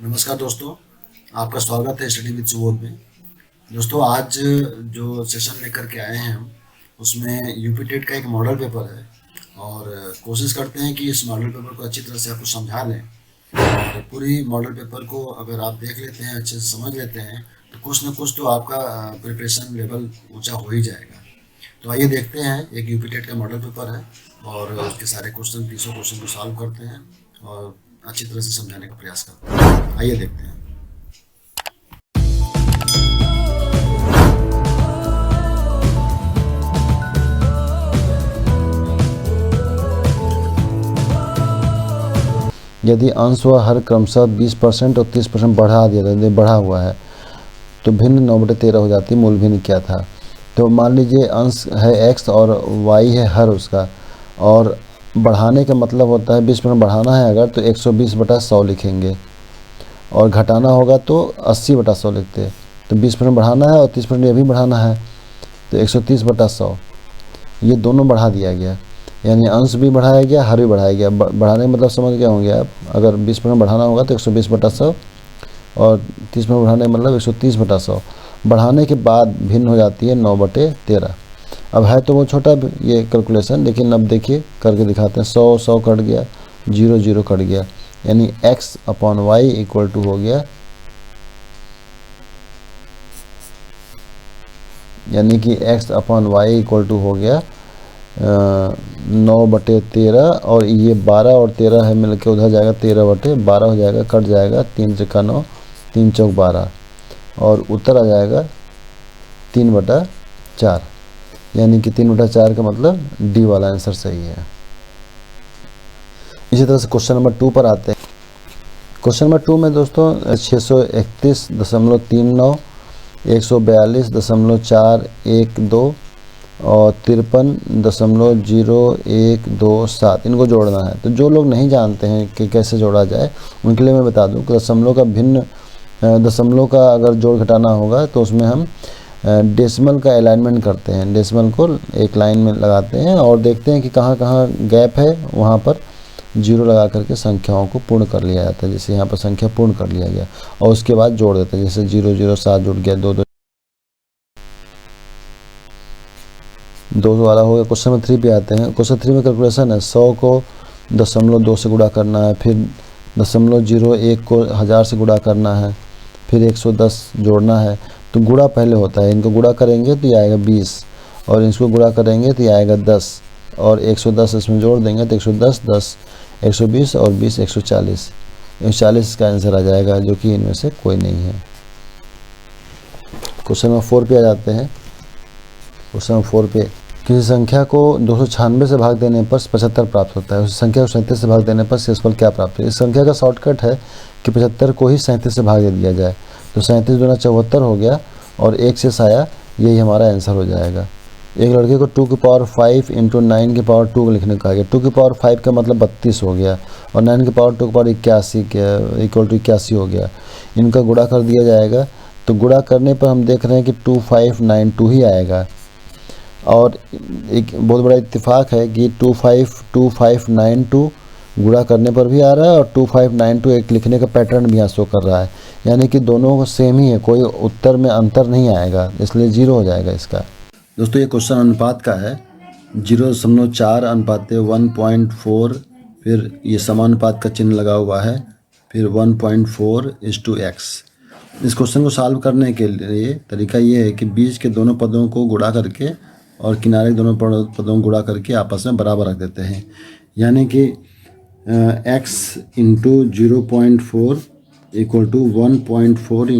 नमस्कार दोस्तों, आपका स्वागत है स्टडी विद सुबोध में। दोस्तों, आज जो सेशन लेकर के आए हैं हम उसमें यूपी टेट का एक मॉडल पेपर है और कोशिश करते हैं कि इस मॉडल पेपर को अच्छी तरह से आपको समझा लें। और पूरी मॉडल पेपर को अगर आप देख लेते हैं, अच्छे से समझ लेते हैं, तो कुछ न कुछ तो आपका प्रिपरेशन लेवल ऊंचा हो ही जाएगा। तो आइए देखते हैं, एक यूपी टेट का मॉडल पेपर है और उसके सारे क्वेश्चन 30 क्वेश्चन को सॉल्व करते हैं और अच्छी तरह से समझाने का प्रयास करते हैं। आइए देखते हैं। यदि अंश व हर क्रमशः 20% और 30% बढ़ा दिया जाता है, बढ़ा हुआ है, तो भिन्न 9/13 हो जाती है। मूल भिन्न क्या था? तो मान लीजिए अंश है x और y है हर उसका, और बढ़ाने का मतलब होता है 20% बढ़ाना है अगर, तो 120/100 लिखेंगे, और घटाना होगा तो 80/100 लिखते हैं। तो 20% बढ़ाना है और 30% ये भी बढ़ाना है, तो 130/100 ये दोनों बढ़ा दिया गया। यानी अंश भी बढ़ाया गया, हर भी बढ़ाया गया। बढ़ाने का मतलब समझ गया होंगे आप। अगर 20% बढ़ाना होगा तो 120/100 और 30% बढ़ाने का मतलब 130/100। बढ़ाने के बाद भिन्न हो जाती है 9/13। अब है तो वो छोटा ये कैलकुलेशन, लेकिन अब देखिए करके दिखाते हैं। 100 कट गया, 0 कट गया, यानी x/y इक्वल टू हो गया, यानी कि x/y इक्वल टू हो गया 9/13। और ये 12 और 13 है मिलके उधर जाएगा, 13/12 हो जाएगा, कट जाएगा, 3 × 9, 3 × 12, और उत्तर आ जाएगा 3/4। यानी कि 3/4 का मतलब डी वाला आंसर सही है। इसी तरह से क्वेश्चन नंबर 2 पर आते हैं। क्वेश्चन नंबर 2 में दोस्तों 631.39, 142.412 और 53.0127 इनको जोड़ना है। तो जो लोग नहीं जानते हैं कि कैसे जोड़ा जाए, उनके लिए मैं बता दूं कि दशमलव का अगर जोड़ घटाना होगा तो उसमें हम डेसिमल का अलाइनमेंट करते हैं। डेसिमल को एक लाइन में लगाते हैं और देखते हैं कि कहाँ कहाँ गैप है, वहाँ पर 0 लगा करके संख्याओं को पूर्ण कर लिया जाता है। जैसे यहाँ पर संख्या पूर्ण कर लिया गया और उसके बाद जोड़ देते हैं। जैसे 0 0 7 जुड़ गया, 2 2 वाला हो गया। क्वेश्चन नंबर 3 पे आते हैं। क्वेश्चन 3 में कैलकुलेशन है। 100 को 0.2 से गुणा करना है, फिर 0.01 को 1000 से गुणा करना है, फिर 110 जोड़ना है। तो गुणा पहले होता है, इनको गुणा करेंगे तो ये आएगा 20, और इसको गुणा करेंगे तो ये आएगा 10, और 110 इसमें जोड़ देंगे तो 110, 10 120 और 20 140। 140 का आंसर आ जाएगा, जो कि इनमें से कोई नहीं है। क्वेश्चन नंबर 4 पे आ जाते हैं। क्वेश्चन नंबर 4 पे किसी संख्या को 296 से भाग देने पर 75 प्राप्त होता है। उस संख्या को 37 से भाग देने पर शेषफल क्या प्राप्त है? इस संख्या का शॉर्टकट है कि 75 को ही 37 से भाग दे दिया जाए, तो 37 दूना 74 हो गया, और 1 शेष आया, यही हमारा आंसर हो जाएगा। एक लड़के को 2⁵ × 9⁵ लिखने का गया। 2⁵ का मतलब 32 हो गया, और 9⁵ इक्वल टू 81 हो गया। इनका गुणा कर दिया जाएगा, तो गुणा करने पर हम देख रहे हैं कि 2592 ही आएगा। और एक बहुत बड़ा इत्तेफाक है कि 2592 गुणा करने पर भी आ रहा है, और 2592 एक लिखने का पैटर्न भी यहाँ शो कर रहा है। यानी कि दोनों सेम ही है, कोई उत्तर में अंतर नहीं आएगा, इसलिए 0 हो जाएगा इसका। दोस्तों, ये क्वेश्चन अनुपात का है। 0.4 अनुपात 1.4, फिर ये समानुपात का चिन्ह लगा हुआ है, फिर 1.4:x। इस क्वेश्चन को सॉल्व करने के लिए तरीका ये है कि बीच के दोनों पदों को गुणा करके और किनारे के दोनों पदों को गुणा करके आपस में बराबर रख देते हैं। यानी कि x × 0.4 इक्वल टू 1.4 ×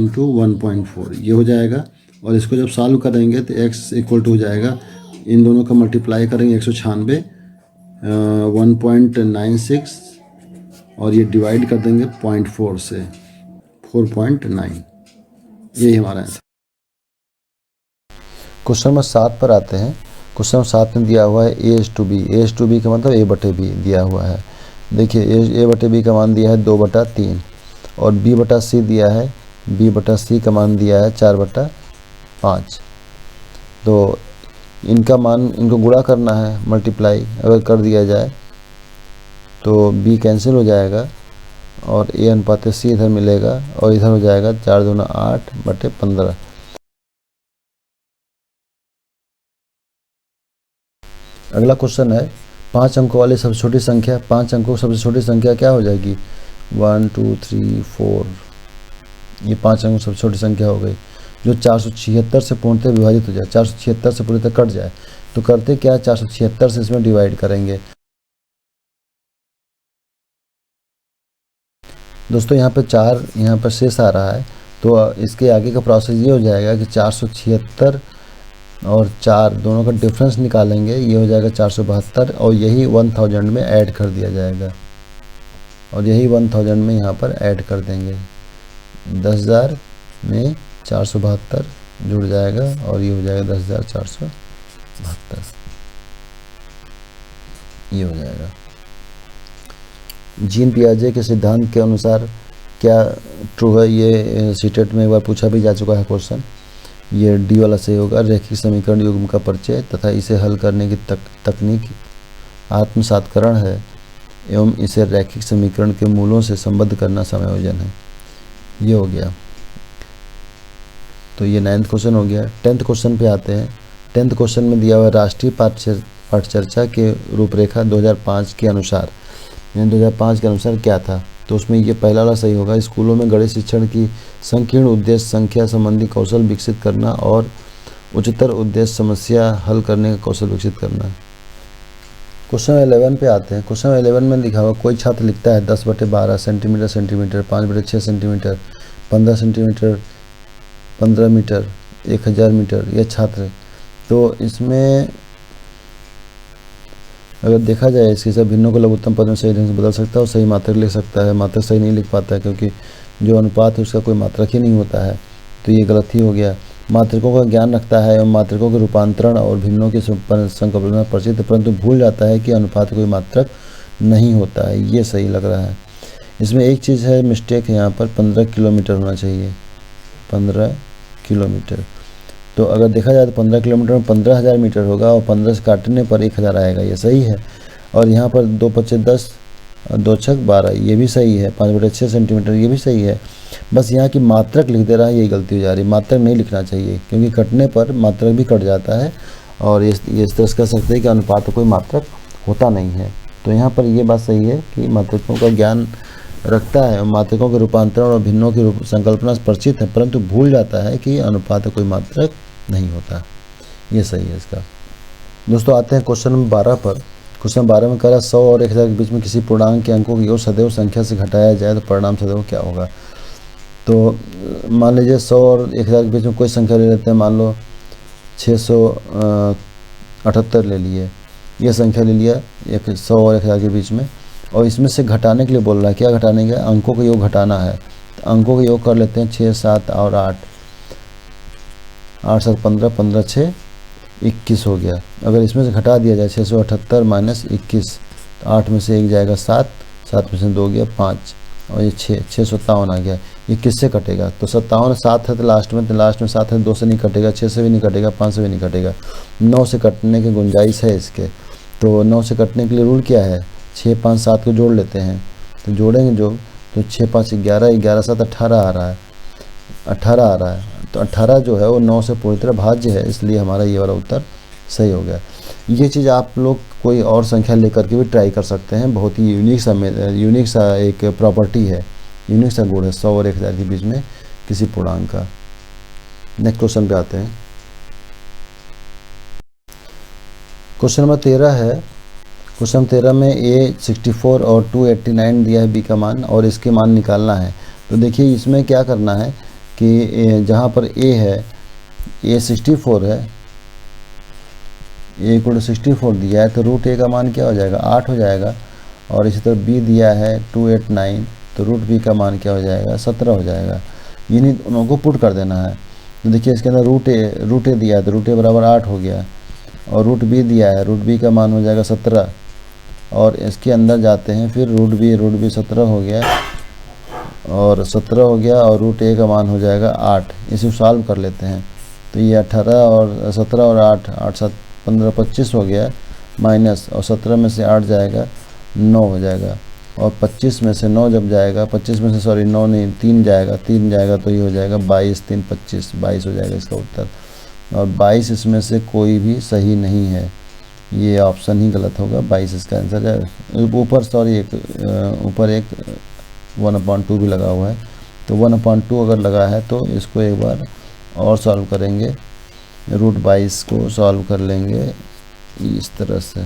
1.4 ये हो जाएगा। और इसको जब सॉल्व करेंगे तो x इक्वल टू हो जाएगा, इन दोनों का मल्टीप्लाई करेंगे 196, 1.96, और ये डिवाइड कर देंगे 0.4 से, 4.9। यही हमारा आंसर। क्वेश्चन नंबर 7 पर आते हैं। क्वेश्चन नंबर 7 में दिया हुआ है a/b। a/b का मतलब a/b दिया हुआ है। देखिए a/b का मान दिया है 2/3, और b/c दिया है, b/c का मान दिया है 4/5। तो इनका मान, इनको गुणा करना है, मल्टीप्लाई अगर कर दिया जाए तो b कैंसिल हो जाएगा, और A अनुपात C इधर मिलेगा और इधर हो जाएगा 4 दूना 8/15। अगला क्वेश्चन है 5 अंकों वाली सबसे छोटी संख्या। 5 अंकों सबसे छोटी संख्या क्या हो जाएगी? 1 2 3 4। ये 5 अंकों सबसे छोटी संख्या हो गई जो 476 से पूर्णतः विभाजित हो जाए, 476 से पूरी तरह कट जाए। तो करते क्या, 476 से इसमें डिवाइड करेंगे। दोस्तों यहाँ पे 4 यहाँ पर शेष आ रहा है, तो इसके आगे का प्रोसेस ये हो जाएगा कि 476 और 4 दोनों का डिफरेंस निकालेंगे, ये हो जाएगा 472 और यही 1000 में ऐड कर दिया जाएगा और यही 1000 में यहाँ पर ऐड कर देंगे। 10,000 में 472 जुड़ जाएगा और ये हो जाएगा 10,472, ये हो जाएगा। जीन पियाजे के सिद्धांत के अनुसार क्या ट्रू है? ये सीटेट में एक बार पूछा भी जा चुका है क्वेश्चन। ये डी वाला सही होगा। रैखिक समीकरण युग्म का परिचय तथा इसे हल करने की तकनीक आत्मसात्करण है एवं इसे रैखिक समीकरण के मूलों से संबद्ध करना समायोजन है। ये हो गया। तो ये 9th क्वेश्चन हो गया। 10th क्वेश्चन पे आते हैं। 10th क्वेश्चन में दिया हुआ राष्ट्रीय पाठचर्चा के रूपरेखा 2005 के अनुसार, यानी 2005 के अनुसार क्या था? तो उसमें ये पहला वाला सही होगा। स्कूलों में गणित शिक्षण की संकीर्ण उद्देश्य संख्या संबंधी कौशल विकसित करना और उच्चतर उद्देश्य समस्या हल करने का कौशल विकसित करना। क्वेश्चन 11 पे आते हैं। क्वेश्चन 11 में लिखा हुआ कोई छात्र लिखता है 10/12 centimetre, 5/6 centimetre, 15 centimetre, 15 metre, 1000 metre. यह छात्र, तो इसमें अगर देखा जाए इसके सब भिन्नों को लघुत्तम पद में सही ढंग से बदल सकता है और सही मात्रक लिख सकता है। मात्रक सही नहीं लिख पाता है क्योंकि जो अनुपात है उसका कोई मात्रक ही नहीं होता है, तो ये गलत ही हो गया। मात्रकों का ज्ञान रखता है एवं मात्रकों के रूपांतरण और भिन्नों की संकल्पना परिचित, परंतु भूल जाता है कि अनुपात कोई मात्रक नहीं होता है। ये सही लग रहा है। इसमें एक चीज़ है, मिस्टेक है यहाँ पर, 15 किलोमीटर होना चाहिए, 15 किलोमीटर। तो अगर देखा जाए तो 15 किलोमीटर में 15,000 मीटर होगा और 15 से काटने पर 1000 आएगा, ये सही है। और यहाँ पर 2×5 = 10, 2×6 = 12, ये भी सही है। 5/6 सेंटीमीटर, ये भी सही है। बस यहाँ की मात्रक लिख दे रहा है, यही गलती हो जा रही है। मात्रक नहीं लिखना चाहिए क्योंकि कटने पर मात्रक भी कट जाता है और ये इस तरह से कह सकते हैं कि अनुपात कोई मात्रक होता नहीं है। तो यहाँ पर ये बात सही है कि मात्रकों का ज्ञान रखता है और मात्रकों के रूपांतरण और भिन्नों की संकल्पना से परिचित है, परंतु भूल जाता है कि अनुपात कोई मात्रक नहीं होता। ये सही है इसका। दोस्तों आते हैं क्वेश्चन नंबर 12 पर। क्वेश्चन 12 में कह रहा है 100 और 1000 के बीच में किसी पूर्णांक के अंकों की योग सदैव संख्या से घटाया जाए तो परिणाम सदैव क्या होगा? तो मान लीजिए 100 और 1000 के बीच में कोई संख्या ले लेते हैं, मान लो 678 ले लिए। ये संख्या ले लिया 100 और 1000 के बीच में, और इसमें से घटाने के लिए बोल रहा है। क्या घटाने का? अंकों का योग घटाना है। तो अंकों का योग कर लेते हैं, 6, 7 और 8, 8, 7, 15, 15, 6, 21 हो गया। अगर इसमें से घटा दिया जाए 678 - 21, तो 8 में से 1 जाएगा 7, 7 में से 2 गया 5 और ये 657 आ गया। ये किससे कटेगा? तो 57, 7 है तो लास्ट में 7 है, 2 से नहीं कटेगा, 6 से भी नहीं कटेगा, 5 से भी नहीं कटेगा, 9 से कटने की गुंजाइश है इसके। तो 9 से कटने के लिए रूल क्या है? 6, 5, 7 को जोड़ लेते हैं। तो जोड़ेंगे जो, तो 6, 5 = 11, 11, 7 18 आ रहा है, 18 आ रहा है। तो 18 जो है वो 9 से पूरी तरह भाज्य है, इसलिए हमारा ये वाला उत्तर सही हो गया। ये चीज़ आप लोग कोई और संख्या लेकर के भी ट्राई कर सकते हैं। बहुत ही यूनिक सा एक प्रॉपर्टी है, यूनिक सा गुण है 100 और 1000 के बीच में किसी पूर्णांक का। नेक्स्ट क्वेश्चन पे आते हैं। क्वेश्चन नंबर 13 है। क्वेश्चन 13 में A 64 और 289 दिया है B का मान, और इसके मान निकालना है। तो देखिए इसमें क्या करना है कि जहाँ पर A है, A 64 है, A = 64 दिया है, तो √A का मान क्या हो जाएगा? 8 हो जाएगा। और इसी तरह B दिया है 289, तो √B का मान क्या हो जाएगा? 17 हो जाएगा। इन्हीं दोनों को पुट कर देना है। तो देखिए इसके अंदर √A दिया है, तो √A = 8 हो गया, और √B दिया है, √B का मान हो जाएगा 17, और इसके अंदर जाते हैं फिर √B 17 हो गया, और 17 हो गया, और √A का मान हो जाएगा 8। इसे सॉल्व कर लेते हैं। तो ये 18 और 17 और 8, 8, 7, 15, 25 हो गया, माइनस, और 17 में से 8 जाएगा 9 हो जाएगा। और 25 में से 9 जब जाएगा, 25 में से सॉरी 9 नहीं 3 जाएगा, 3 जाएगा तो ये हो जाएगा 22, 3 25, 22 हो जाएगा इसका उत्तर। और 22 इसमें से कोई भी सही नहीं है, ये ऑप्शन ही गलत होगा, 22 इसका आंसर है। ऊपर सॉरी ऊपर एक 1/2 भी लगा हुआ है, तो 1/2 अगर लगा है तो इसको एक बार और सॉल्व करेंगे, √22 को सॉल्व कर लेंगे इस तरह से,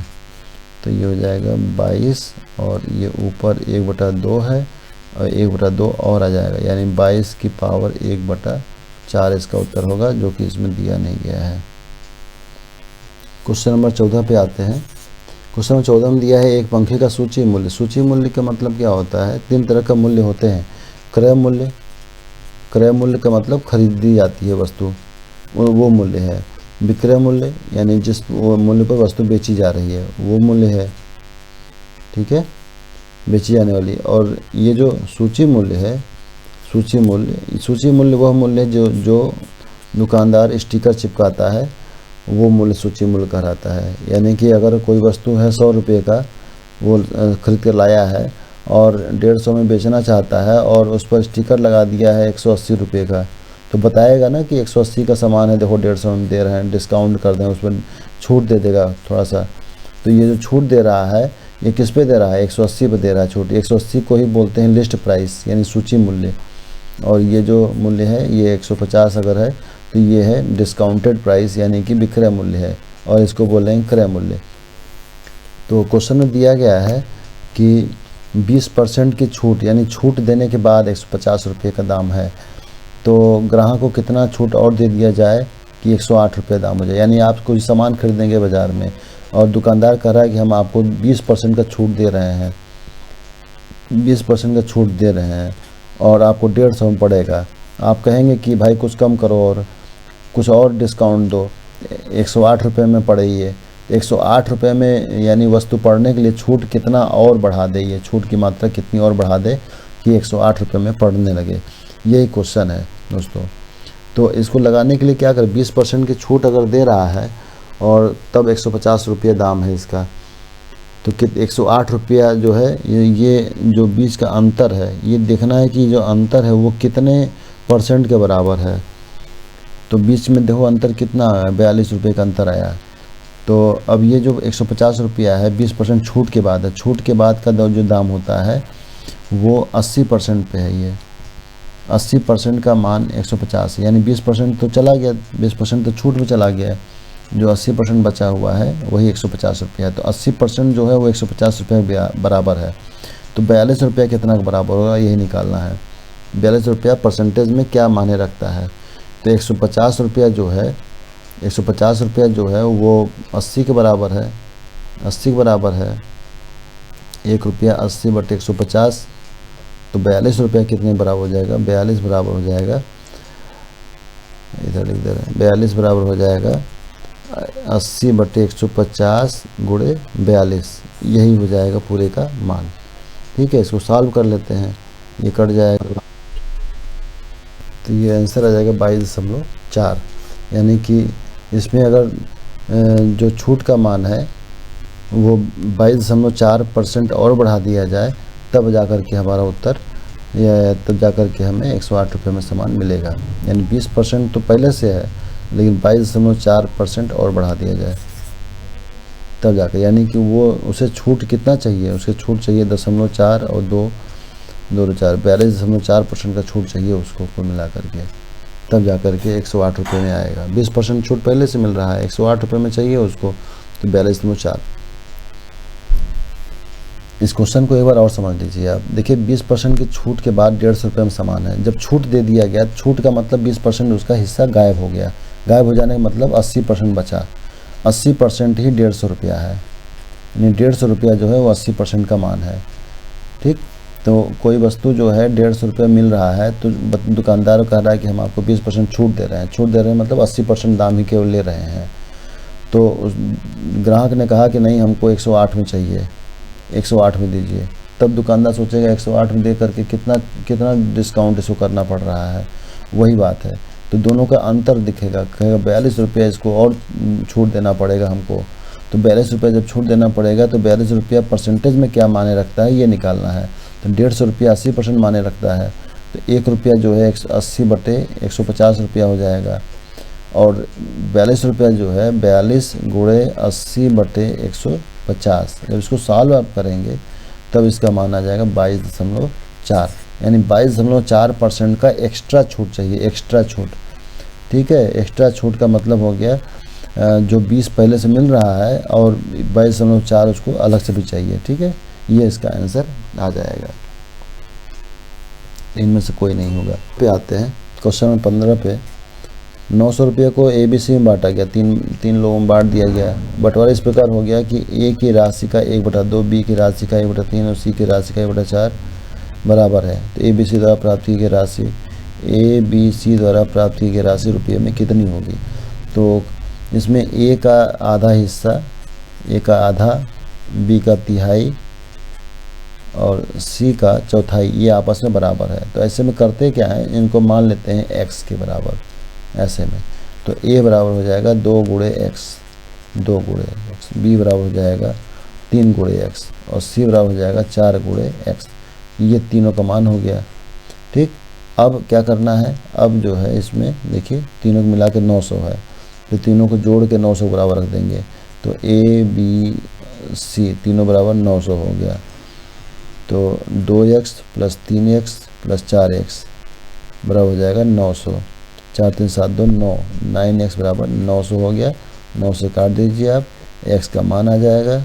तो ये हो जाएगा 22 और ये ऊपर 1/2 है और 1/2 और आ जाएगा, यानी 22 की पावर 1/4 इसका उत्तर होगा, जो कि इसमें दिया नहीं गया है। क्वेश्चन नंबर 14 पे आते हैं। क्वेश्चन नंबर 14 में दिया है एक पंखे का सूची मूल्य। सूची मूल्य का मतलब क्या होता है? 3 तरह का मूल्य होते हैं। क्रय मूल्य, क्रय मूल्य का मतलब खरीदी जाती है वस्तु, वो मूल्य है। विक्रय मूल्य यानी जिस मूल्य पर वस्तु बेची जा रही है वो मूल्य है, ठीक है, बेची जाने वाली। और ये जो सूची मूल्य है, सूची मूल्य वह मूल्य है जो दुकानदार स्टिकर चिपकाता है, वो मूल्य सूची मूल्य कहलाता है। यानी कि अगर कोई वस्तु है 100 रुपये का, वो खरीद कर लाया है और 150 में बेचना चाहता है और उस पर स्टिकर लगा दिया है 180 रुपये का, तो बताएगा ना कि 180 का सामान है, देखो 150 में दे रहे हैं, डिस्काउंट कर दें, उस पर छूट दे देगा थोड़ा सा। तो ये जो छूट दे रहा है ये किस पे दे रहा है? 180 पे दे रहा है छूट। 180 को ही बोलते हैं लिस्ट प्राइस यानी सूची मूल्य। और ये जो मूल्य है ये 150 अगर है तो ये है डिस्काउंटेड प्राइस यानी कि विक्रय मूल्य है, और इसको बोलेंगे क्रय मूल्य। तो क्वेश्चन में दिया गया है कि 20% की छूट यानी छूट देने के बाद 150 रुपये का दाम है, तो ग्राहक को कितना छूट और दे दिया जाए कि 108 रुपये दाम हो जाए। यानी आप कोई सामान खरीदेंगे बाज़ार में और दुकानदार कह रहा है कि हम आपको 20% का छूट दे रहे हैं, 20% का छूट दे रहे हैं और आपको 150 में पड़ेगा। आप कहेंगे कि भाई कुछ कम करो और कुछ और डिस्काउंट दो, 108 रुपये में पड़े ये, 108 रुपये में यानी वस्तु पड़ने के लिए छूट कितना और बढ़ा दे, ये छूट की मात्रा कितनी और बढ़ा दे कि 108 रुपये में पड़ने लगे। यही क्वेश्चन है दोस्तों। तो इसको लगाने के लिए क्या करें? 20% की छूट अगर दे रहा है और तब 150 रुपये दाम है इसका, तो 108 रुपया जो है ये जो बीच का अंतर है, ये देखना है कि जो अंतर है वो कितने % के बराबर है। तो बीच में देखो अंतर कितना है, 42 रुपये का अंतर आया। तो अब ये जो 150 रुपया है 20% छूट के बाद है, छूट के बाद का जो दाम होता है वो 80% पे है। ये 80% का मान 150 यानी 20% तो चला गया, 20% तो छूट में चला गया, जो 80% बचा हुआ है वही 150 रुपया है। तो 80% जो है वो 150 रुपये बराबर है। तो 42 रुपया कितना बराबर होगा यही निकालना है। 42 रुपया परसेंटेज में क्या मायने रखता है? तो 150 रुपया जो है, 150 रुपया जो है वो 80 के बराबर है, 80 के बराबर है। 1 रुपया 80 बटे 150, तो 42 रुपया कितने बराबर हो जाएगा? 42 बराबर हो जाएगा, इधर लिख दे रहे हैं, 42 बराबर हो जाएगा 80 बटे 150 गुणे 42, यही हो जाएगा पूरे का मान। ठीक है, इसको सॉल्व कर लेते हैं, ये कट जाएगा तो ये आंसर आ जाएगा 22.4। यानी कि इसमें अगर जो छूट का मान है वो 22.4% और बढ़ा दिया जाए तब जाकर के हमारा उत्तर, या तब जाकर के हमें 108 रुपये में सामान मिलेगा। यानी 20% तो पहले से है लेकिन 22.4% और बढ़ा दिया जाए तब जाकर, यानी कि वो उसे छूट कितना चाहिए? उसे छूट चाहिए 0.4 और 2 4 42.4% का छूट चाहिए उसको कुल मिला करके, तब जाकर के 108 रुपये में आएगा। 20% छूट पहले से मिल रहा है, 108 रुपये में चाहिए उसको, तो 42.4। इस क्वेश्चन को एक बार और समझ लीजिए आप। देखिए 20% की छूट के बाद 150 रुपये में सामान है। जब छूट दे दिया गया, छूट का मतलब 20% उसका हिस्सा गायब हो गया, गायब हो जाने का मतलब 80% बचा, 80% ही 150 रुपया है, यानी 150 रुपया जो है वो 80% का मान है। ठीक, तो कोई वस्तु जो है 150 रुपये मिल रहा है तो दुकानदार कह रहा है कि हम आपको 20% छूट दे रहे हैं, छूट दे रहे हैं मतलब 80% दाम ही केवल ले रहे हैं। तो उस ग्राहक ने कहा कि नहीं हमको 108 में चाहिए, 108 में दीजिए, तब दुकानदार सोचेगा 108 में दे करके कितना डिस्काउंट इसको करना पड़ रहा है, वही बात है। तो दोनों का अंतर दिखेगा, कहेगा 42 रुपये इसको और छूट देना पड़ेगा हमको, तो 42 रुपये जब छूट देना पड़ेगा तो 42 रुपया परसेंटेज में क्या माने रखता है ये निकालना है। तो 150 रुपया 80% माने रखता है, तो 1 रुपया जो है 80/150 रुपया हो जाएगा। और 42 रुपया जो है 42 गुणे 80/150, जब इसको सॉल्व आप करेंगे तब इसका मान आ जाएगा 22.4, यानी 22.4% का एक्स्ट्रा छूट चाहिए, एक्स्ट्रा छूट। ठीक है, एक्स्ट्रा छूट का मतलब हो गया जो 20 पहले से मिल रहा है और 22.4 उसको अलग से भी चाहिए। ठीक है, ये इसका आंसर आ जाएगा, इनमें से कोई नहीं होगा। पे आते हैं क्वेश्चन नंबर 15 पे। 900 रुपये को ABC में बांटा गया, तीन लोगों में बांट दिया गया। बंटवारा इस प्रकार हो गया कि A की राशि का 1/2, B की राशि का 1/3 और C की राशि का 1/4 बराबर है। तो ABC द्वारा प्राप्त की गई राशि, ABC द्वारा प्राप्त की गई राशि रुपये में कितनी होगी। तो इसमें A का आधा हिस्सा, A का आधा, B का तिहाई और C का चौथाई, ये आपस में बराबर है। तो ऐसे में करते क्या है, इनको मान लेते हैं X के बराबर ऐसे में। तो A बराबर हो जाएगा 2 गुणे X, 2 गुणे X, B बराबर हो जाएगा 3 गुणे X और C बराबर हो जाएगा 4 गुणे X। ये तीनों का मान हो गया। ठीक, अब क्या करना है, अब जो है इसमें देखिए तीनों को मिला के 900 है, तो तीनों को जोड़ के 900 बराबर रख देंगे। तो A B C तीनों बराबर 900 हो गया। तो 2x + 3x + 4x बराबर हो जाएगा 900। 4 3 7 2 9, 9x बराबर 900 हो गया। 9 से काट दीजिए आप, x का मान आ जाएगा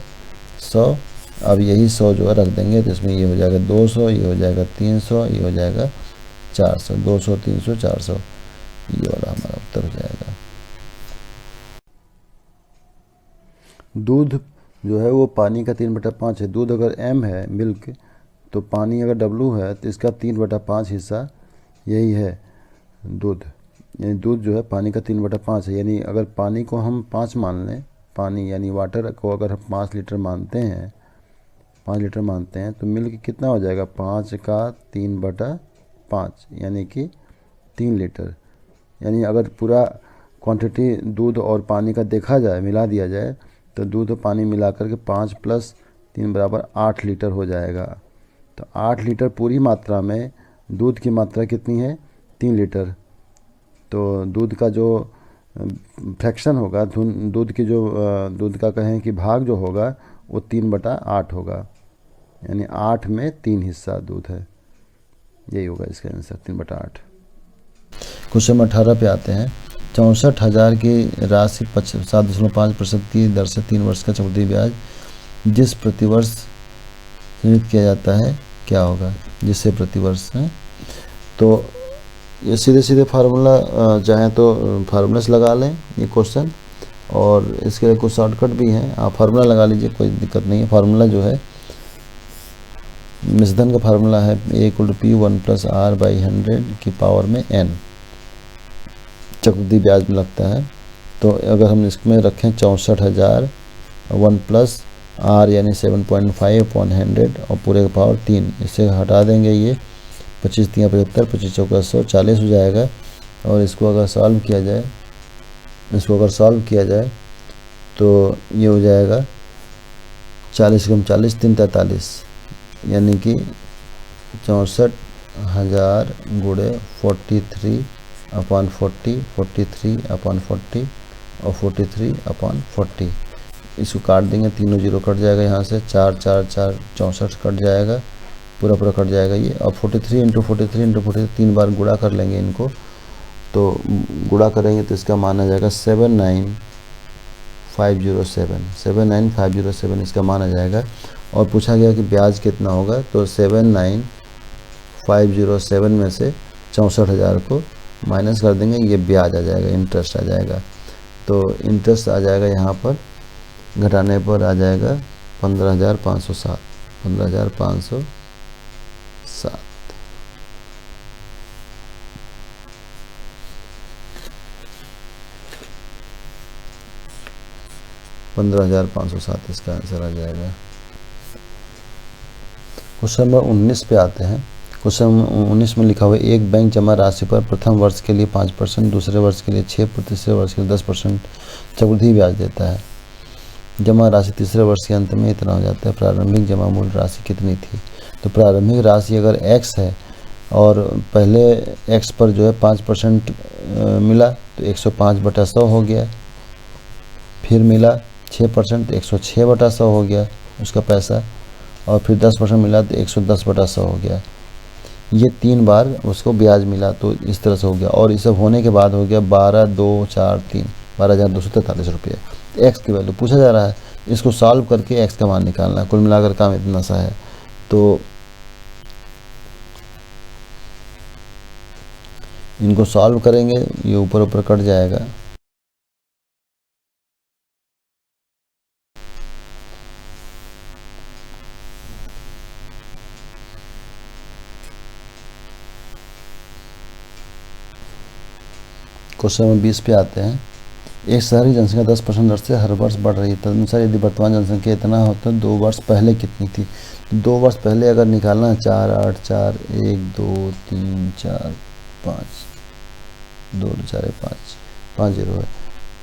100। अब यही 100 जो है रख देंगे, तो इसमें ये हो जाएगा 200, ये हो जाएगा 300, ये हो जाएगा 400। 200 300 400, ये वाला हमारा उत्तर हो जाएगा। दूध जो है वो पानी का 3/5 है। दूध अगर m है, मिल्क, तो पानी अगर W है तो इसका 3/5 हिस्सा यही है दूध। यानी दूध जो है पानी का 3/5 है। यानी अगर पानी को हम 5 मान लें, पानी यानी वाटर को अगर हम 5 लीटर मानते हैं, 5 लीटर मानते हैं, तो मिल्क कितना हो जाएगा, 5 का 3/5 यानी कि 3 लीटर। यानी अगर पूरा क्वांटिटी दूध और पानी का देखा जाए, मिला दिया जाए, तो दूध और पानी मिला करके 5 + 3 बराबर 8 लीटर हो जाएगा। तो 8 लीटर पूरी मात्रा में दूध की मात्रा कितनी है, 3 लीटर। तो दूध का जो फ्रैक्शन होगा, दूध की जो दूध का कहें कि भाग जो होगा वो 3/8 होगा, यानी 8 में 3 हिस्सा दूध है। यही होगा इसका आंसर, 3/8। क्वेश्चन 18 पे आते हैं। 64,000 की राशि 7.5% की दर से 3 वर्ष का चक्रवृद्धि ब्याज जिस प्रतिवर्ष नियमित किया जाता है क्या होगा, जिससे प्रतिवर्ष है। तो ये सीधे सीधे फार्मूला चाहें तो फार्मूला से लगा लें ये क्वेश्चन, और इसके लिए कुछ शॉर्टकट भी हैं, आप फार्मूला लगा लीजिए, कोई दिक्कत नहीं है। फार्मूला जो है मिश्रधन का फार्मूला है A = P1 + R/100 की पावर में n, चक्रवृद्धि ब्याज में लगता है। तो अगर हम इसमें रखें 64,000 1 + R यानी 7.5/100 और पूरे का पावर 3, इससे हटा देंगे ये 25 × 75, 25 × 4 = 100, 40 हो जाएगा। और इसको अगर सॉल्व किया जाए, तो ये हो जाएगा 40 × 40 3 43, यानी कि 64,000 × 43/40, 43/40 और 43/40। इसको काट देंगे, तीनों जीरो कट जाएगा, यहाँ से 4 4 4 64 कट जाएगा, पूरा कट जाएगा ये। और 43 × 43 × 43 3 बार गुणा कर लेंगे इनको, तो गुणा करेंगे तो इसका मान आ जाएगा 79507 इसका मान आ जाएगा। और पूछा गया कि ब्याज कितना होगा, तो 79507 में से 64,000 को माइनस कर देंगे, ये ब्याज आ जाएगा, इंटरेस्ट आ जाएगा। तो इंटरेस्ट आ जाएगा यहाँ पर, घटाने पर आ जाएगा 15,507, 15,507। 15,507 इसका आंसर आ जाएगा। क्वेश्चन नंबर 19 पे आते हैं। क्वेश्चन 19 में लिखा हुआ है, एक बैंक जमा राशि पर प्रथम वर्ष के लिए 5%, दूसरे वर्ष के लिए 6%, तीसरे वर्ष के लिए 10% चक्रवृद्धि ब्याज देता है। जमा राशि तीसरे वर्ष के अंत में इतना हो जाता है। प्रारंभिक जमा मूल राशि कितनी थी? तो प्रारंभिक राशि अगर x है और पहले x पर जो है 5% मिला तो 105/100 हो गया। फिर मिला 6% तो 106/100 हो गया उसका पैसा, और फिर 10% मिला तो 110/100 हो गया। ये 3 बार उसको ब्याज मिला तो इस तरह से हो गया। और ये सब होने के बाद हो गया 12,243 12,243 रुपये। एक्स की वैल्यू पूछा जा रहा है, इसको सॉल्व करके एक्स का मान निकालना है। कुल मिलाकर काम इतना सा है। तो इनको सॉल्व करेंगे, ये ऊपर ऊपर कट जाएगा। क्वेश्चन नंबर 20 पे आते हैं। एक शहरी जनसंख्या 10% दर से हर वर्ष बढ़ रही है, तदनुसार यदि वर्तमान जनसंख्या इतना हो तो 2 वर्ष पहले कितनी थी? 2 वर्ष पहले अगर निकालना है 4 8 4 1 2 3 4 5 2 4 5 5 0 है।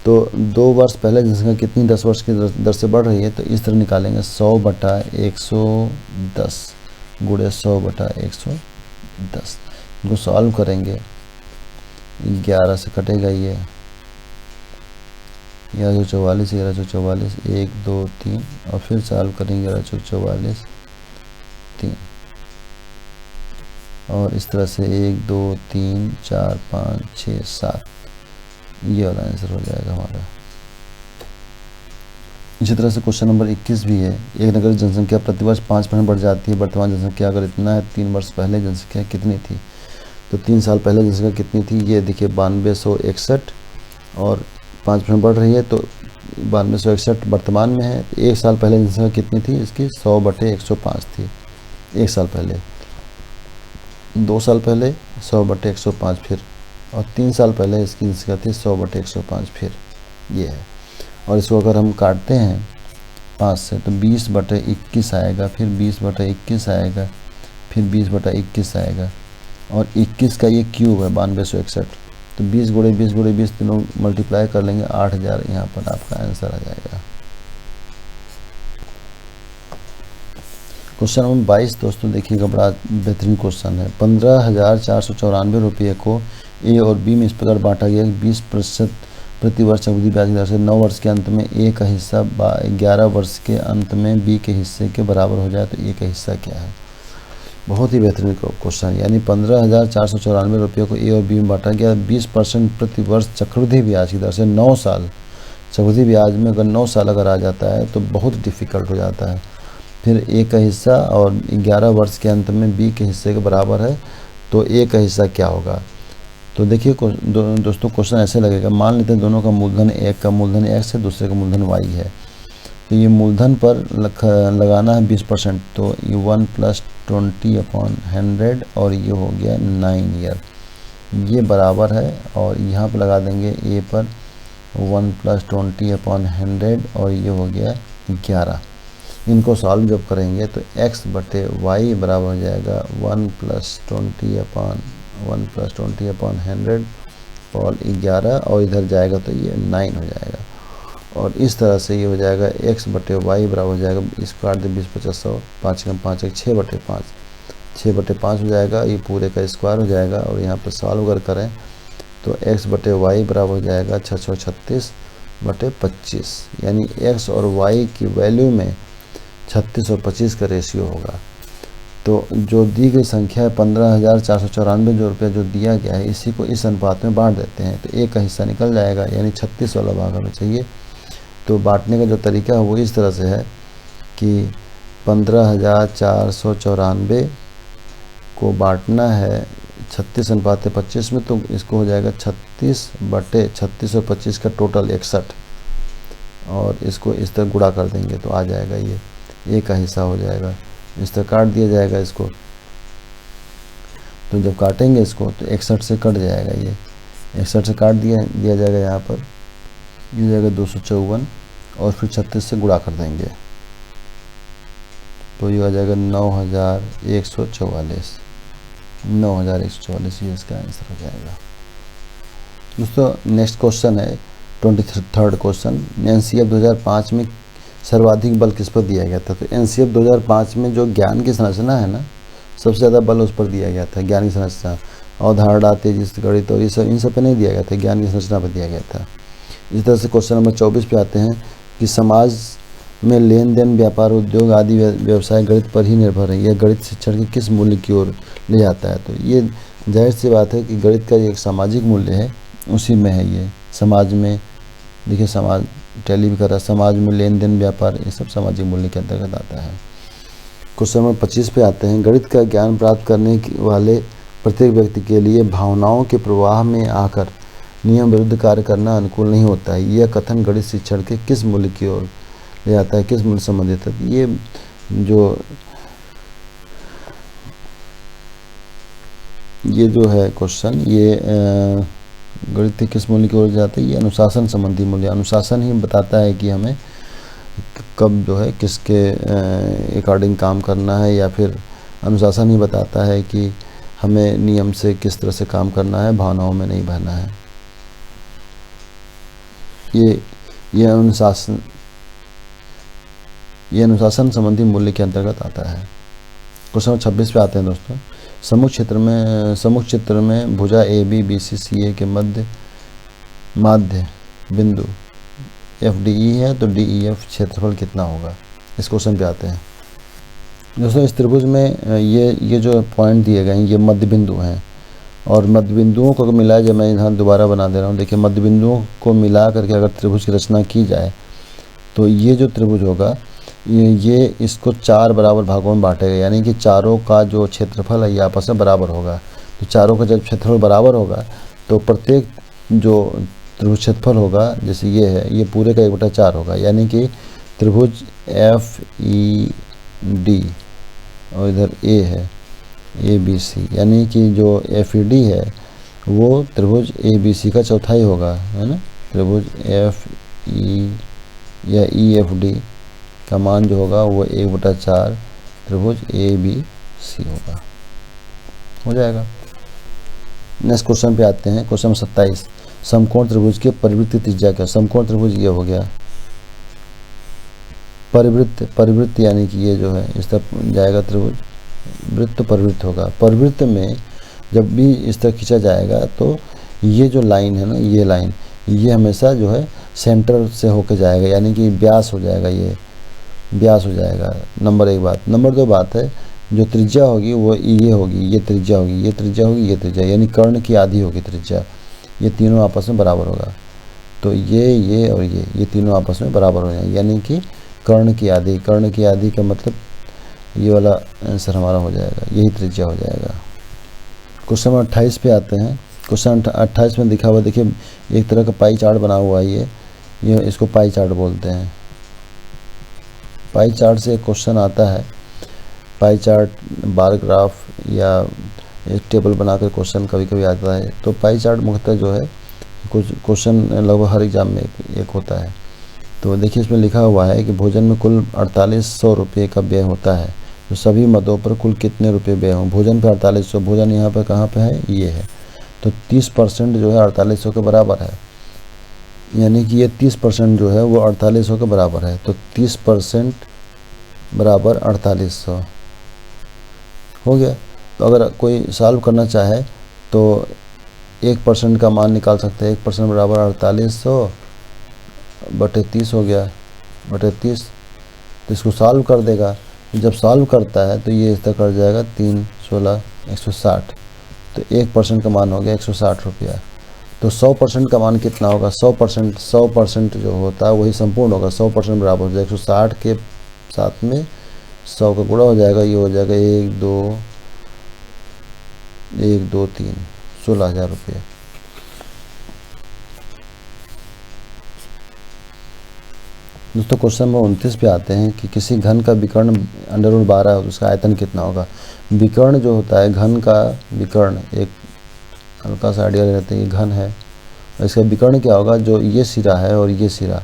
तो 2 वर्ष पहले जनसंख्या कितनी 10 वर्ष की दर से बढ़ रही है? तो इस तरह निकालेंगे 100/110 गुणे 100/110। इनको सॉल्व करेंगे, 11 से कटेगा ये 1144 1144 1 2 3 और फिर सॉल्व करेंगे 1144 3 और इस तरह से 1 2 3 4 5 6 7 ये वाला आंसर हो जाएगा हमारा। इसी तरह से क्वेश्चन नंबर 21 भी है। एक नगर की जनसंख्या प्रतिवर्ष 5% बढ़ जाती है, वर्तमान जनसंख्या अगर इतना है 3 वर्ष पहले जनसंख्या कितनी थी? तो 3 साल पहले जनसंख्या कितनी थी? ये देखिए 9261 और 5% बढ़ रही है तो 9261 वर्तमान में है। 1 साल पहले जनसंख्या कितनी थी इसकी? 100/105 थी 1 साल पहले। 2 साल पहले 100/105 फिर, और 3 साल पहले इसकी जनसंख्या थी 100/105 फिर, ये है। और इसको अगर हम काटते हैं 5 से तो 20/21 आएगा, फिर 20/21 आएगा, फिर 20/21 आएगा, और 21 का ये क्यूब है 9261। तो 20 × 20 × 20 तीनों मल्टीप्लाई कर लेंगे 8000, यहाँ पर आपका आंसर आ जाएगा। क्वेश्चन नंबर 22 दोस्तों देखिएगा, बड़ा बेहतरीन क्वेश्चन है। 15,494 रुपये को ए और बी में इस प्रकार बांटा गया 20% प्रति वर्ष चक्रवृद्धि ब्याज की दर से 9 वर्ष के अंत में ए का हिस्सा 11 वर्ष के अंत में बी के हिस्से के बराबर हो जाए तो ए का हिस्सा क्या है? बहुत ही बेहतरीन क्वेश्चन। यानी 15,494 रुपये को ए और बी में बांटा गया 20% प्रति वर्ष चक्रवृद्धि ब्याज की दर से 9 साल। चक्रवृद्धि ब्याज में अगर 9 साल अगर आ जाता है तो बहुत डिफ़िकल्ट हो जाता है। फिर ए का हिस्सा और 11 वर्ष के अंत में बी के हिस्से के बराबर है तो ए का हिस्सा क्या होगा? तो देखिए दोस्तों क्वेश्चन ऐसे लगेगा, मान लेते हैं दोनों का मूलधन, एक का मूलधन x है, दूसरे का मूलधन y है। तो ये मूलधन पर लगाना है 20%, तो ये 1 + 20/100 और ये हो गया 9 ईयर, ये बराबर है। और यहाँ पर लगा देंगे a पर 1 + 20/100 और ये हो गया 11। इनको सॉल्व जब करेंगे तो x/y बराबर हो जाएगा 1 + 20/100 और 11, और इधर जाएगा तो ये 9 हो जाएगा। और इस तरह से ये हो जाएगा x/y बराबर हो जाएगा, इसको काट दे 20 × 50 100, 5 × 5 = 6/5, 6/5 हो जाएगा, ये पूरे का स्क्वायर हो जाएगा। और यहाँ पर सॉल्व अगर करें तो x/y बराबर हो जाएगा 636/25, यानी x और y की वैल्यू में 36 और 25 का रेशियो होगा। तो जो दी गई संख्या है 15,494 जो रुपया जो दिया गया है, इसी को इस अनुपात में बांट देते हैं तो ए का हिस्सा निकल जाएगा, यानी 36 वाला भाग हमें चाहिए। तो बांटने का जो तरीका है वो इस तरह से है कि 15,494 को बांटना है 36:25 में, तो इसको हो जाएगा 36/36 और 25 का टोटल 61, और इसको इस तरह गुणा कर देंगे तो आ जाएगा ये ए का हिस्सा हो जाएगा। इस तरह काट दिया जाएगा इसको, तो जब काटेंगे इसको तो 61 से कट जाएगा, ये 61 से काट दिया जाएगा, यहाँ पर ये जाएगा 254 और फिर 36 से गुणा कर देंगे तो ये आ जाएगा 9,144, 9,144 ये इसका आंसर हो जाएगा। दोस्तों नेक्स्ट क्वेश्चन है 23rd क्वेश्चन। एनसीएफ 2005 में सर्वाधिक बल किस पर दिया गया था? तो एनसीएफ 2005 में जो ज्ञान की संरचना है ना, सबसे ज़्यादा बल उस पर दिया गया था, ज्ञान की संरचना, अवधारणा, तेजी, गणित और ये सब, इन सब पे नहीं दिया गया था, ज्ञान की संरचना पर दिया गया था। इसी तरह से क्वेश्चन नंबर 24 पे आते हैं कि समाज में लेन देन, व्यापार, उद्योग आदि व्यवसाय गणित पर ही निर्भर है। यह गणित शिक्षण के किस मूल्य की ओर ले जाता है? तो ये जाहिर सी बात है कि गणित का एक सामाजिक मूल्य है, उसी में है ये। समाज में देखिए, समाज टैली भी कर रहा है, समाज में लेन देन, व्यापार, ये सब सामाजिक मूल्य के अंतर्गत आता है। क्वेश्चन नंबर 25 पे आते हैं, गणित का ज्ञान प्राप्त करने वाले प्रत्येक व्यक्ति के लिए भावनाओं के प्रवाह में आकर नियम विरुद्ध कार्य करना अनुकूल नहीं होता है। यह कथन गणित शिक्षण के किस मूल्य की ओर ले जाता है, किस मूल्य संबंधित है? ये जो है क्वेश्चन, ये गणित के किस मूल्य की ओर जाता है? ये अनुशासन संबंधी मूल्य। अनुशासन ही बताता है कि हमें कब जो है किसके अकॉर्डिंग काम करना है, या फिर अनुशासन ही बताता है कि हमें नियम से किस तरह से काम करना है, भावनाओं में नहीं बहना है। ये अनुशासन संबंधी मूल्य के अंतर्गत आता है। क्वेश्चन 26 पे आते हैं दोस्तों, सम्मुख चित्र में भुजा AB BC CA के माध्य बिंदु FDE है, तो DEF क्षेत्रफल कितना होगा? इस क्वेश्चन पे आते हैं दोस्तों। इस त्रिभुज में ये जो पॉइंट दिए गए हैं, ये मध्य बिंदु हैं, और मध्य बिंदुओं को मिलाया, जब मैं यहाँ दोबारा बना दे रहा हूँ, देखिए मध्य बिंदुओं को मिला करके अगर त्रिभुज की रचना की जाए, तो ये जो त्रिभुज होगा, ये इसको 4 बराबर भागों में बांटेगा, यानी कि चारों का जो क्षेत्रफल है ये आपस में बराबर होगा। तो चारों का जब क्षेत्रफल बराबर होगा, तो प्रत्येक जो त्रिभुज क्षेत्रफल होगा, जैसे ये है, ये पूरे का 1/4 होगा, यानी कि त्रिभुज FED और इधर A है ABC, यानी कि जो FED है वो त्रिभुज ABC का चौथाई होगा, है ना। त्रिभुज FE या EFD का मान जो होगा वो 1/4 त्रिभुज ABC होगा, हो जाएगा। नेक्स्ट क्वेश्चन पे आते हैं, क्वेश्चन 27, समकोण त्रिभुज के परिवृत्त त्रिज्या क्या? समकोण त्रिभुज ये हो गया, परिवृत्त यानी कि ये जो है इस तरफ जाएगा त्रिभुज, वृत्त परिवृत्त होगा। परिवृत्त में जब भी इस तरह खींचा जाएगा, तो ये जो लाइन है ना, ये लाइन, ये हमेशा जो है सेंटर से होके जाएगा, यानी कि व्यास हो जाएगा, ये व्यास हो जाएगा। नंबर 1 बात। नंबर 2 बात है, जो त्रिज्या होगी वो ये होगी, ये त्रिज्या होगी, ये त्रिज्या होगी, ये त्रिज्या, यानी कर्ण की आधी होगी त्रिज्या। ये तीनों आपस में बराबर होगा, तो ये और ये तीनों आपस में बराबर हो जाएंगे, यानी कि कर्ण की आधी। कर्ण की आधी का मतलब ये वाला आंसर हमारा हो जाएगा, यही त्रिज्या हो जाएगा। क्वेश्चन नंबर 28 पे आते हैं। क्वेश्चन 28 में दिखा हुआ, देखिए एक तरह का पाई चार्ट बना हुआ है, ये इसको पाई चार्ट बोलते हैं। पाई चार्ट से एक क्वेश्चन आता है, पाई चार्ट, बार ग्राफ या एक टेबल बनाकर क्वेश्चन कभी कभी आता है। तो पाई चार्ट मुख्यतः जो है कुछ क्वेश्चन लगभग हर एग्जाम में एक होता है। तो देखिए इसमें लिखा हुआ है कि भोजन में कुल 4800 रुपये का व्यय होता है, तो सभी मदों पर कुल कितने रुपये व्यय हों? भोजन पे 4800, भोजन यहाँ पर कहाँ पे है, ये है, तो 30% जो है 4800 के बराबर है, यानी कि ये 30% जो है वो 4800 के बराबर है। तो 30% बराबर 4800 हो गया। तो अगर कोई सॉल्व करना चाहे तो 1% का मान निकाल सकते हैं। 1% बराबर 4800 बटे 30 हो गया, बटे 30, तो इसको सॉल्व कर देगा। जब सॉल्व करता है तो ये इस तरह कर जाएगा, 3, 16, 160, तो 1% का मान हो गया 160 रुपया। तो 100% का मान कितना होगा? 100% जो होता है वही संपूर्ण होगा। 100% बराबर हो जाएगा 160 के साथ में 100 का गुणा हो जाएगा, ये हो जाएगा 1, 2, 3, 16,000 रुपये। दोस्तों क्वेश्चन नंबर 29 पे आते हैं कि किसी घन का विकर्ण √12 है, उसका आयतन कितना होगा? विकर्ण जो होता है, घन का विकर्ण, एक हल्का सा आइडिया रहता है, ये घन है, इसका विकर्ण क्या होगा? जो ये सिरा है और ये सिरा,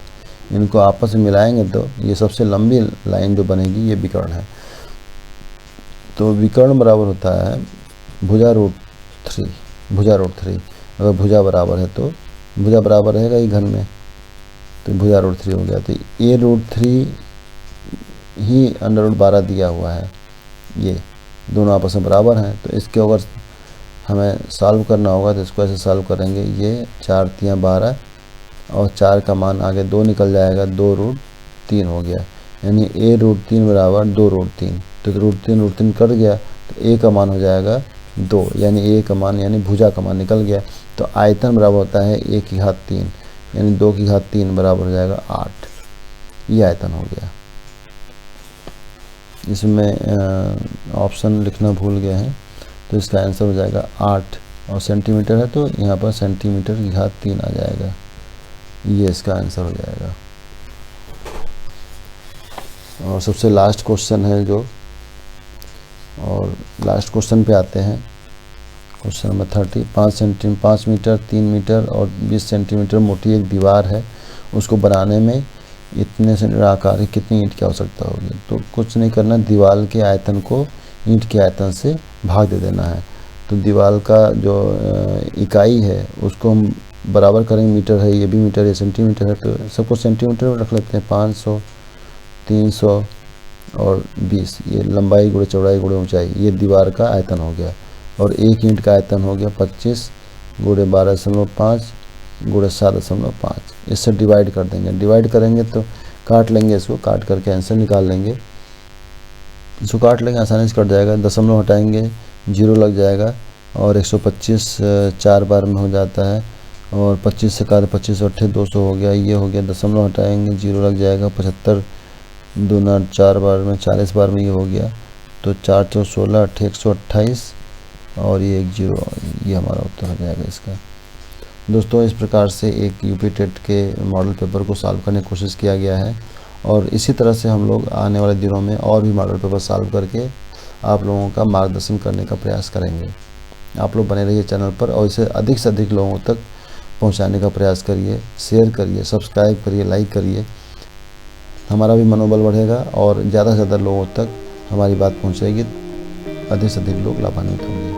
इनको आपस में मिलाएंगे तो ये सबसे लंबी लाइन जो बनेगी, ये विकर्ण है। तो विकर्ण बराबर होता है भुजा √3, भुजा √3। अगर भुजा बराबर है तो भुजा बराबर रहेगा ये घन में, तो भुजा √3 हो गया। तो a √3 ही √12 दिया हुआ है। ये दोनों आपस में बराबर हैं, तो इसके अगर हमें सॉल्व करना होगा तो इसको ऐसे सॉल्व करेंगे। ये 4 तियाँ 12 और 4 का मान आगे 2 निकल जाएगा, 2√3 हो गया, यानी a√3 बराबर 2√3। तो √3 कट गया तो a का मान हो जाएगा 2, यानी a का मान यानी भुजा का मान निकल गया। तो आयतन बराबर होता है a की घात 3, यानी 2 की घात 3 बराबर हो जाएगा 8। ये आयतन हो गया। इसमें ऑप्शन लिखना भूल गए हैं, तो इसका आंसर हो जाएगा 8, और सेंटीमीटर है तो यहाँ पर सेंटीमीटर की घात 3 आ जाएगा। ये इसका आंसर हो जाएगा। और सबसे लास्ट क्वेश्चन है जो, और लास्ट क्वेश्चन पे आते हैं। Question number 30। 5 मीटर 3 मीटर और 20 सेंटीमीटर मोटी एक दीवार है, उसको बनाने में इतने सेंटीमीटर आकार की कितनी ईंट की आवश्यकता होगी। तो कुछ नहीं करना, दीवार के आयतन को ईंट के आयतन से भाग दे देना है। तो दीवार का जो इकाई है उसको हम बराबर करेंगे, मीटर है, ये भी मीटर है, सेंटीमीटर है, तो सबको सेंटीमीटर में रख लेते हैं। 500, 300 और 20, ये लंबाई गुणे चौड़ाई गुणे ऊंचाई, ये दीवार का आयतन हो गया। और एक ईंट का आयतन हो गया 25 गुणे 12.5 गुणे 7.5। इससे डिवाइड कर देंगे, डिवाइड करेंगे तो काट लेंगे, इसको काट करके आंसर निकाल लेंगे। इसको काट लेंगे, आसानी से कट जाएगा। दशमलव हटाएंगे, 0 लग जाएगा, और 125 4 बार में हो जाता है, और 25 से काट 25 8 200 हो गया। ये हो गया, दशमलव हटाएंगे, 0 लग जाएगा। 75 दूना 4 बार में, 40 बार में ये हो गया। तो 4 4 16 8 128, और ये 1 0, ये हमारा उत्तर हो जाएगा इसका। दोस्तों, इस प्रकार से एक यूपी टेट के मॉडल पेपर को सॉल्व करने की कोशिश किया गया है, और इसी तरह से हम लोग आने वाले दिनों में और भी मॉडल पेपर सॉल्व करके आप लोगों का मार्गदर्शन करने का प्रयास करेंगे। आप लोग बने रहिए चैनल पर, और इसे अधिक से अधिक लोगों तक पहुंचाने का प्रयास करिए। शेयर करिए, सब्सक्राइब करिए, लाइक करिए, हमारा भी मनोबल बढ़ेगा और ज़्यादा से ज़्यादा लोगों तक हमारी बात पहुंचेगी, अधिक से अधिक लोग लाभान्वित होंगे।